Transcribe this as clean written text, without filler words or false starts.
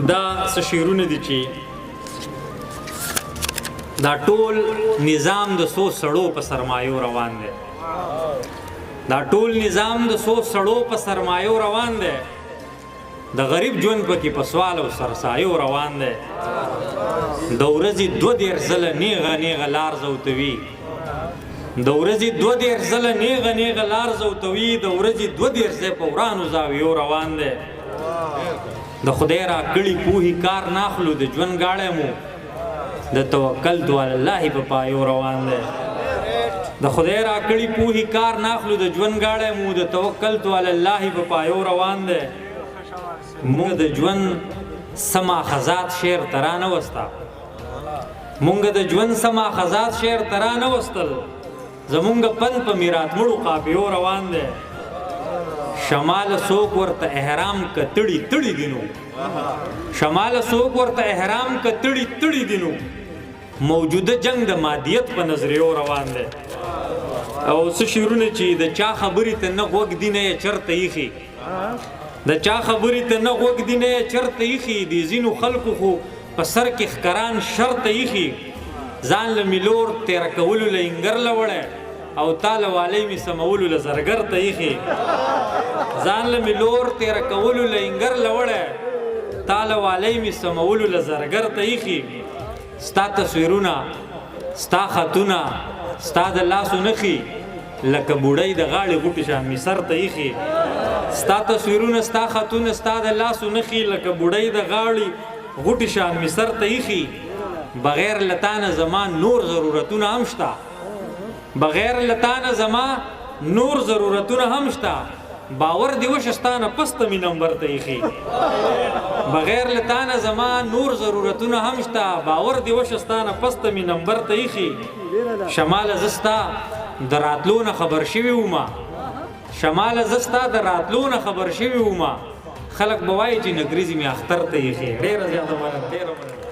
دا څه شعرونه دي چې دا ټول نظام د څو سړو په سرمایو روان دی. دا ټول نظام د څو سړو په سرمایو روان دی. د غریب ژوند پکې په سوال او سرسایو روان دی. د ورځې 2 ځله نیغه نیغه لار زوتوي. د ورځې 2 ځله نیغه نیغه لار زوتوي. د ورځې 2 ځله په ورانو زاویو روان دی. د خدای را کړي پوهی کار ناخلو د ژوند گاړی مو د توکل تو الله په پایو روان دی. د خدای را کړي پوهی کار ناخلو د ژوند گاړی مو د توکل تو الله په پایو روان دی. مونږ د ژوند سماخذات شعر ترانه وستا. مونږ د ژوند سماخذات شعر ترانه وستل. زمونږ پن په میرات مړو قافیو روان دی. شمال سوک ورته احرام کتړي تړي دینو. شمال سوک ورته احرام کتړي تړي دینو. موجوده جنگ د مادیت په نظریو روان دی. او څه شعرونه چې د چا خبرې ته نه غوږ دی نه چرته ایښي. د چا خبرې ته نه غوږ دی نه چرته ایښي. د ځینو خلکو خو په سر کې ښکران شرط ایښي. ځان له میلور تېره کولو له انګر له وړی او تاله والی می سمولو له زرګر ته ایښي. ځان له میلور تېره کولو له انګر له وړی تاله والی می سمولو له زرګر ته ایښي. ستا تصویرونه ستا خطونه ستا د لاسو نښي لکه بوډۍ د غاړې غوټې شان می سر ته ایښي. ستا تصویرونه ستا خطونه ستا د لاسو نښي لکه بوډۍ د غاړې غوټې شان می سر ته ایښي. بغیر لتانه زما نور ضرورتونه هم شته. بغیر لتانه زما نور ضرورتونه هم شته. باور دی وشستانه پسته می نمبر ته ایښي. بغیر لتانه زما نور ضرورتونه هم شته. باور دی وشستانه پسته می نمبر ته ایښي. شمال زستا د راتلو نه خبر شوي ومه. شمال زستا د راتلو نه خبر شوي ومه. خلک به وایي چې نګریزي می اختر ته ایښي. ډېره زیاته مننه.